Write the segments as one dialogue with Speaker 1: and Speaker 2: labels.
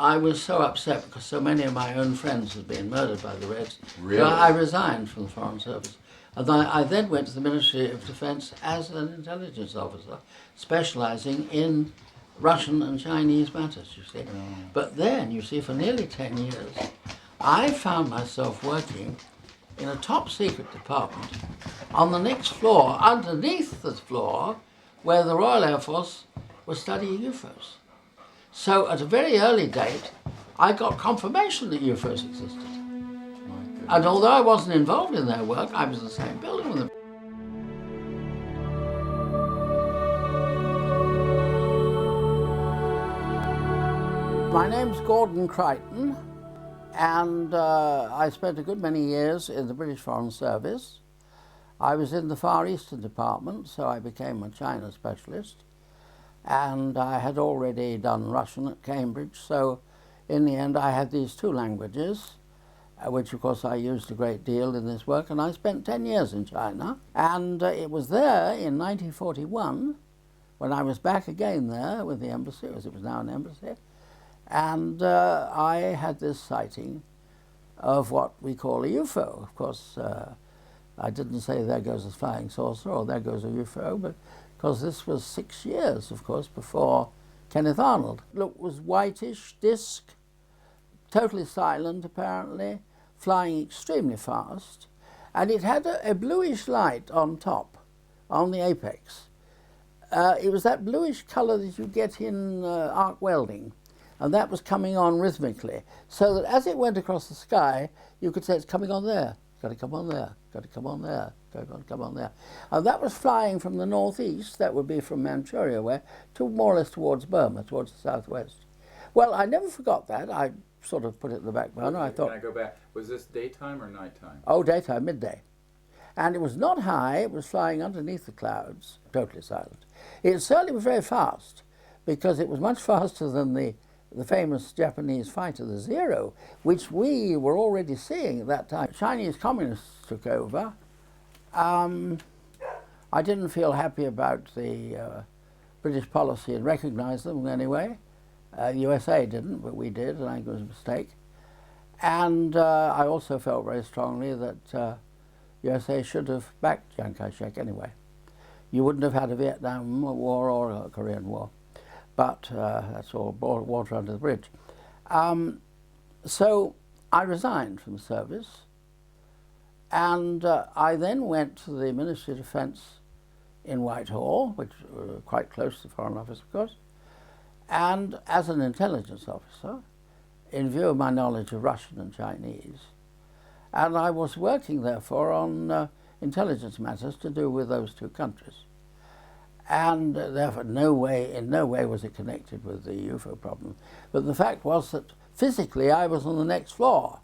Speaker 1: I was so upset because so many of my own friends had been murdered by the Reds.
Speaker 2: Really?
Speaker 1: So I resigned from the Foreign Service. And I then went to the Ministry of Defence as an intelligence officer, specialising in Russian and Chinese matters, you see. But then, you see, for nearly 10 years, I found myself working in a top secret department on the next floor, underneath the floor, where the Royal Air Force was studying UFOs. So at a very early date, I got confirmation that UFOs existed. And although I wasn't involved in their work, I was in the same building with them. My name's Gordon Creighton, and I spent a good many years in the British Foreign Service. I was in the Far Eastern Department, so I became a China specialist. And I had already done Russian at Cambridge, so in the end I had these two languages, which of course I used a great deal in this work, and I spent 10 years in China. And it was there in 1941, when I was back again there with the embassy, as it was now an embassy, and I had this sighting of what we call a UFO. Of course, I didn't say there goes a flying saucer or there goes a UFO, but because this was 6 years, of course, before Kenneth Arnold. Look, it was whitish disc, totally silent apparently, flying extremely fast, and it had a bluish light on top, on the apex. It was that bluish colour that you get in arc welding, and that was coming on rhythmically, so that as it went across the sky, you could say it's coming on there, got to come on there, got to come on there, got to come on there. And that was flying from the northeast, that would be from Manchuria way, to more or less towards Burma, towards the southwest. Well, I never forgot that. I sort of put it in the back burner. I thought,
Speaker 2: can I go back? Was this daytime or nighttime?
Speaker 1: Oh, daytime, midday. And it was not high, it was flying underneath the clouds, totally silent. It certainly was very fast, because it was much faster than the famous Japanese fighter, the Zero, which we were already seeing at that time. Chinese communists took over. I didn't feel happy about the British policy and recognise them anyway. USA didn't, but we did, and I think it was a mistake. And I also felt very strongly that USA should have backed Chiang Kai-shek anyway. You wouldn't have had a Vietnam War or a Korean War. But that's all water under the bridge. So I resigned from the service, and I then went to the Ministry of Defence in Whitehall, which was quite close to the Foreign Office, of course, and as an intelligence officer, in view of my knowledge of Russian and Chinese. And I was working, therefore, on intelligence matters to do with those two countries. And therefore, in no way was it connected with the UFO problem. But the fact was that physically I was on the next floor,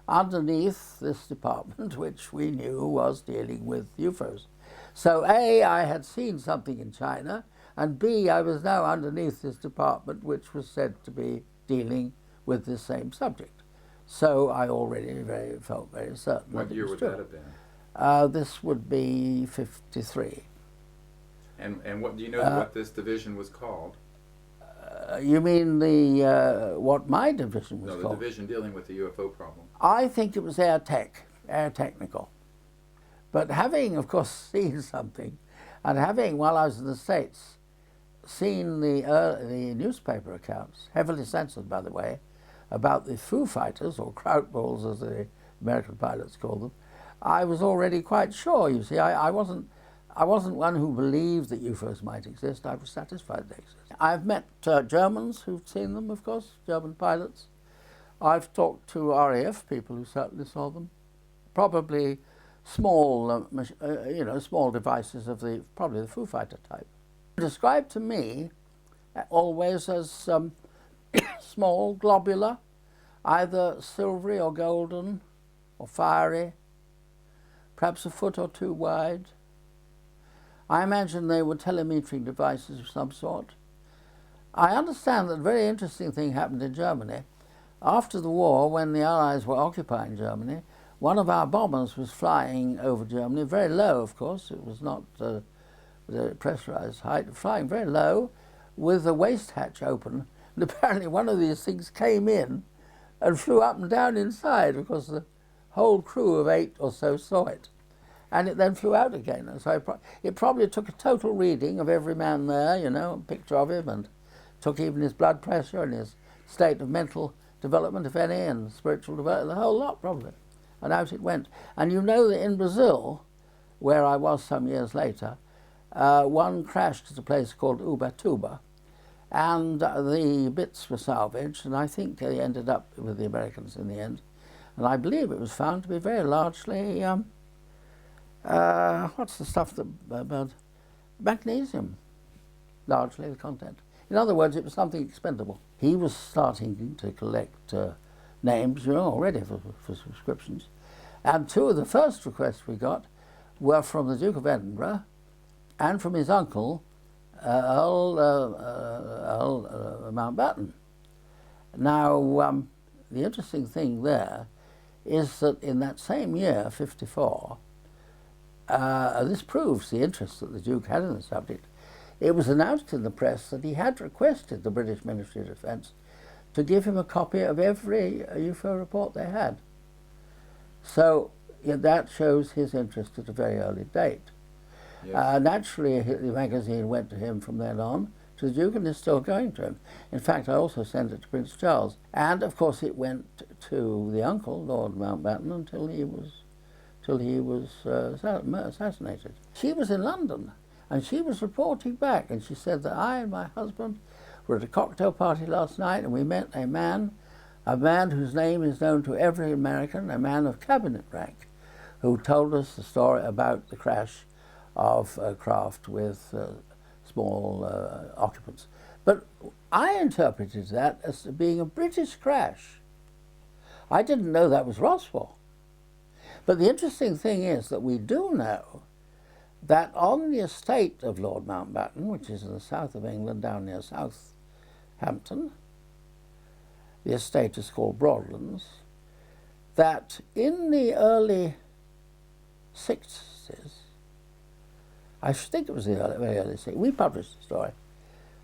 Speaker 1: underneath this department, which we knew was dealing with UFOs. So A, I had seen something in China, and B, I was now underneath this department, which was said to be dealing with this same subject. So I already felt very certain.
Speaker 2: What year would that have been?
Speaker 1: This would be 53.
Speaker 2: And what do you know what this division was called?
Speaker 1: You mean the what my division was called?
Speaker 2: No, the division dealing with the UFO problem.
Speaker 1: I think it was air technical. But having, of course, seen something, and having, while I was in the States, seen the newspaper accounts, heavily censored, by the way, about the Foo Fighters, or Kraut Balls, as the American pilots call them, I was already quite sure. You see, I wasn't one who believed that UFOs might exist. I was satisfied they exist. I've met Germans who've seen them, of course, German pilots. I've talked to RAF people who certainly saw them. Probably small, small devices of probably the Foo Fighter type. Described to me always as small, globular, either silvery or golden or fiery, perhaps a foot or two wide. I imagine they were telemetering devices of some sort. I understand that a very interesting thing happened in Germany. After the war, when the Allies were occupying Germany, one of our bombers was flying over Germany, very low, of course. It was not the pressurized height, flying very low with the waste hatch open, And apparently one of these things came in and flew up and down inside because the whole crew of 8 or so saw it. And it then flew out again. And so it probably took a total reading of every man there, you know, a picture of him, and took even his blood pressure and his state of mental development, if any, and spiritual development, the whole lot probably. And out it went. And you know that in Brazil, where I was some years later, one crashed at a place called Ubatuba, and the bits were salvaged, and I think they ended up with the Americans in the end. And I believe it was found to be very largely, what's the stuff that, magnesium, largely the content. In other words, it was something expendable. He was starting to collect names, you know, already for subscriptions. And 2 of the first requests we got were from the Duke of Edinburgh and from his uncle, Earl Mountbatten. Now, the interesting thing there is that in that same year, 54, this proves the interest that the Duke had in the subject. It was announced in the press that he had requested the British Ministry of Defence to give him a copy of every UFO report they had. So that shows his interest at a very early date. Yes. Naturally, the magazine went to him from then on, to the Duke, and is still going to him. In fact, I also sent it to Prince Charles. And, of course, it went to the uncle, Lord Mountbatten, until he was assassinated. She was in London, and she was reporting back, and she said that I and my husband were at a cocktail party last night, and we met a man whose name is known to every American, a man of cabinet rank, who told us the story about the crash of a craft with small occupants. But I interpreted that as being a British crash. I didn't know that was Roswell. But the interesting thing is that we do know that on the estate of Lord Mountbatten, which is in the south of England, down near Southampton, the estate is called Broadlands, that in the early 60s, I think it was the very early 60s, we published the story,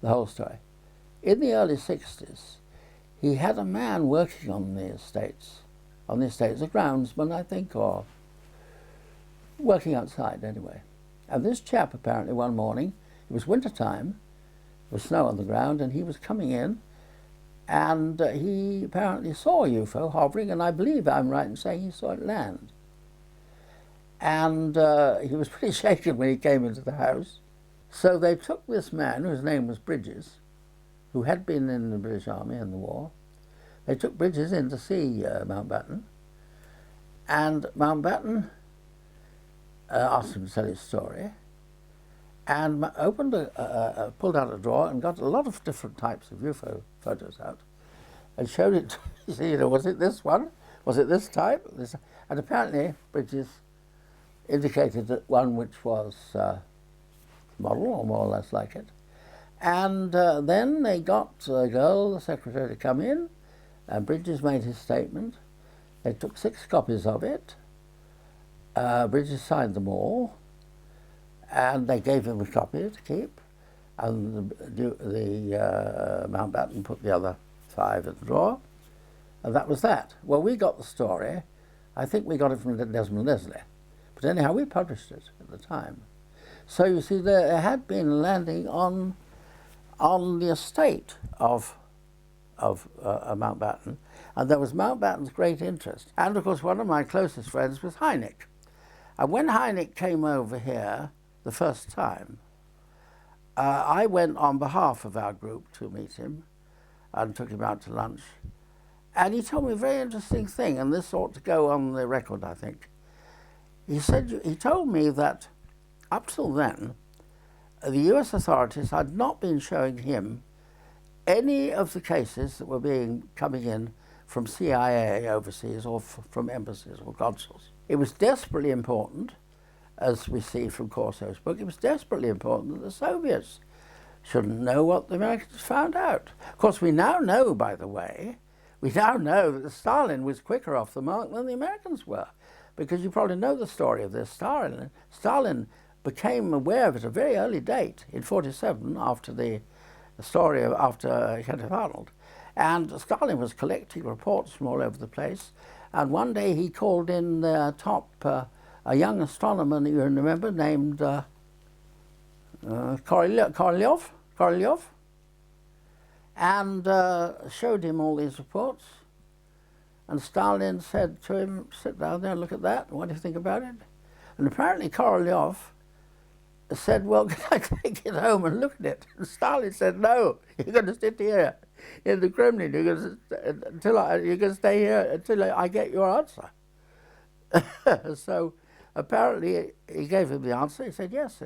Speaker 1: the whole story. In the early 60s, he had a man working on the estates, a groundsman, I think, or working outside anyway. And this chap apparently one morning, it was winter time, there was snow on the ground, and he was coming in, and he apparently saw a UFO hovering, and I believe I'm right in saying he saw it land. And he was pretty shaken when he came into the house. So they took this man, whose name was Bridges, who had been in the British Army in the war. They took Bridges in to see Mountbatten, and Mountbatten asked him to tell his story, and pulled out a drawer and got a lot of different types of UFO photos out, and showed it to me. See, you know, was it this one? Was it this type? And apparently Bridges indicated that one which was model, or more or less like it. And then they got a girl, the secretary, to come in, and Bridges made his statement. They took 6 copies of it. Bridges signed them all, and they gave him a copy to keep, and the Mountbatten put the other 5 in the drawer, and that was that. Well, we got the story. I think we got it from Desmond Leslie. But anyhow, we published it at the time. So you see, there had been a landing on the estate of Mountbatten, and there was Mountbatten's great interest. And of course, one of my closest friends was Hynek. And when Hynek came over here the first time, I went on behalf of our group to meet him and took him out to lunch. And he told me a very interesting thing, and this ought to go on the record, I think. He told me that up till then, the US authorities had not been showing him any of the cases that were coming in from CIA overseas or from embassies or consuls. It was desperately important, as we see from Corso's book, it was desperately important that the Soviets shouldn't know what the Americans found out. Of course, we now know, by the way, that Stalin was quicker off the mark than the Americans were, because you probably know the story of this. Stalin became aware of it at a very early date, in 1947, after the story after Kenneth Arnold. And Stalin was collecting reports from all over the place. And one day he called in the top, a young astronomer, you remember, named Korolev, and showed him all these reports. And Stalin said to him, sit down there and look at that. What do you think about it? And apparently Korolev said, well, can I take it home and look at it? And Stalin said, no, you're going to sit here in the Kremlin. You're going to stay here until I get your answer. So apparently he gave him the answer. He said, yes,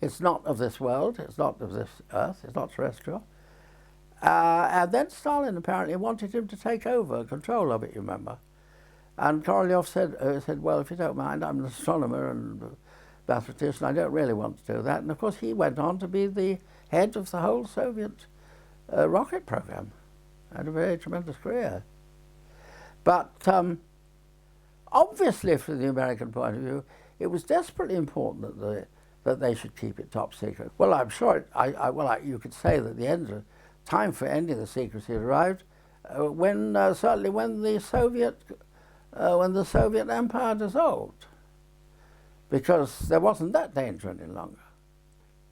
Speaker 1: it's not of this world, it's not of this earth, it's not terrestrial. And then Stalin apparently wanted him to take over control of it, you remember. And Korolev said, well, if you don't mind, I'm an astronomer and a mathematician, I don't really want to do that. And of course he went on to be the head of the whole Soviet rocket program. Had a very tremendous career. But obviously from the American point of view, it was desperately important that they should keep it top secret. Well, I'm sure, you could say that the time for ending the secrecy arrived certainly when the Soviet Empire dissolved, because there wasn't that danger any longer.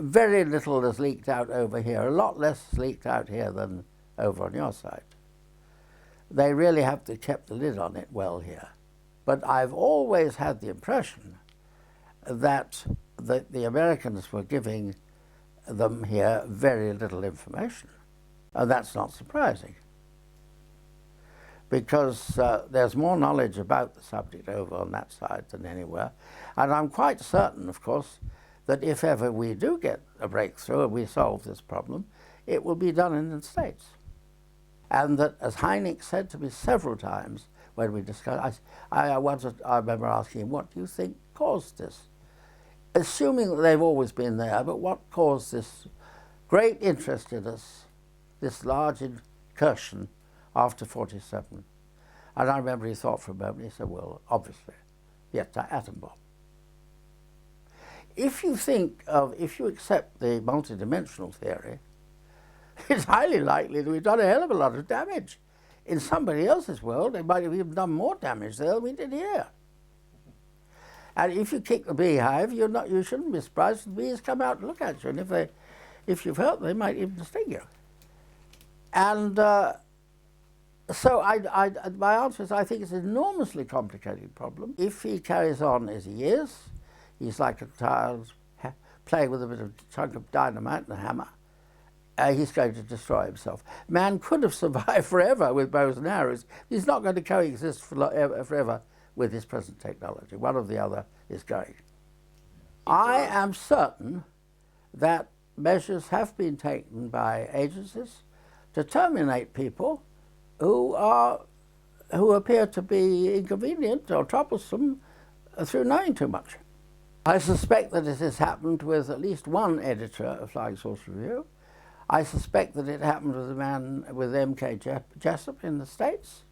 Speaker 1: Very little is leaked out over here, a lot less is leaked out here than over on your side. They really have to keep the lid on it well here. But I've always had the impression that the Americans were giving them here very little information. And that's not surprising, because there's more knowledge about the subject over on that side than anywhere. And I'm quite certain, of course, that if ever we do get a breakthrough and we solve this problem, it will be done in the States. And that, as Hynek said to me several times when we discussed, I remember asking him, what do you think caused this? Assuming that they've always been there, but what caused this great interest in us, this large incursion after 47? And I remember he thought for a moment, he said, well, obviously, the atom bomb. If you accept the multidimensional theory, it's highly likely that we've done a hell of a lot of damage. In somebody else's world, they might have even done more damage there than we did here. And if you kick the beehive, you shouldn't be surprised if the bees come out and look at you. And if you've hurt them, they might even sting you. And so my answer is, I think it's an enormously complicated problem. If he carries on as he is, he's like a child playing with a bit of chunk of dynamite and a hammer. He's going to destroy himself. Man could have survived forever with bows and arrows. He's not going to coexist forever with his present technology. One or the other is going. I am certain that measures have been taken by agencies to terminate people who appear to be inconvenient or troublesome through knowing too much. I suspect that it has happened with at least one editor of Flying Saucer Review. I suspect that it happened with a man with M.K. Jessup in the States.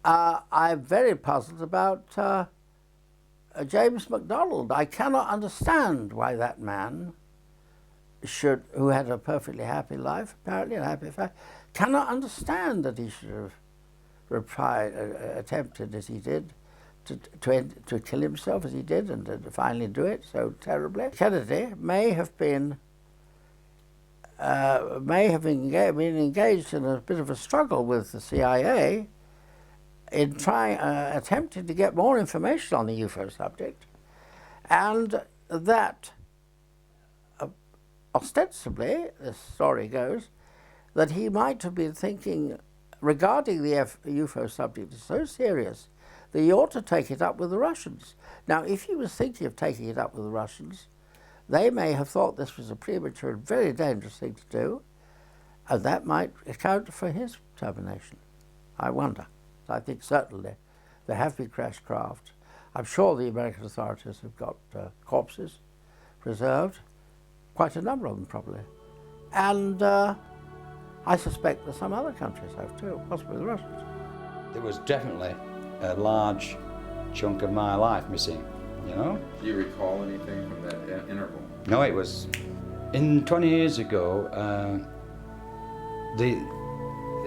Speaker 1: I'm very puzzled about James MacDonald. I cannot understand why that man who had a perfectly happy life, apparently, a happy family, cannot understand that he should have attempted as he did to kill himself as he did, and to finally do it so terribly. Kennedy may have been engaged in a bit of a struggle with the CIA in attempting to get more information on the UFO subject, and that ostensibly, this story goes, that he might have been thinking regarding the UFO subject is so serious that he ought to take it up with the Russians. Now, if he was thinking of taking it up with the Russians, they may have thought this was a premature and very dangerous thing to do, and that might account for his termination. I wonder. I think certainly there have been crashed craft. I'm sure the American authorities have got corpses preserved, quite a number of them probably. And I suspect that some other countries have too, possibly the Russians.
Speaker 3: There was definitely a large chunk of my life missing, you know?
Speaker 2: Do you recall anything from that interval?
Speaker 3: No, it was In 20 years ago,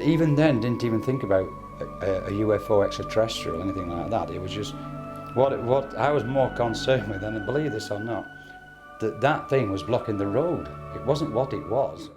Speaker 3: even then didn't even think about a UFO extraterrestrial, anything like that. It was just what I was more concerned with, and believe this or not, that thing was blocking the road. It wasn't what it was.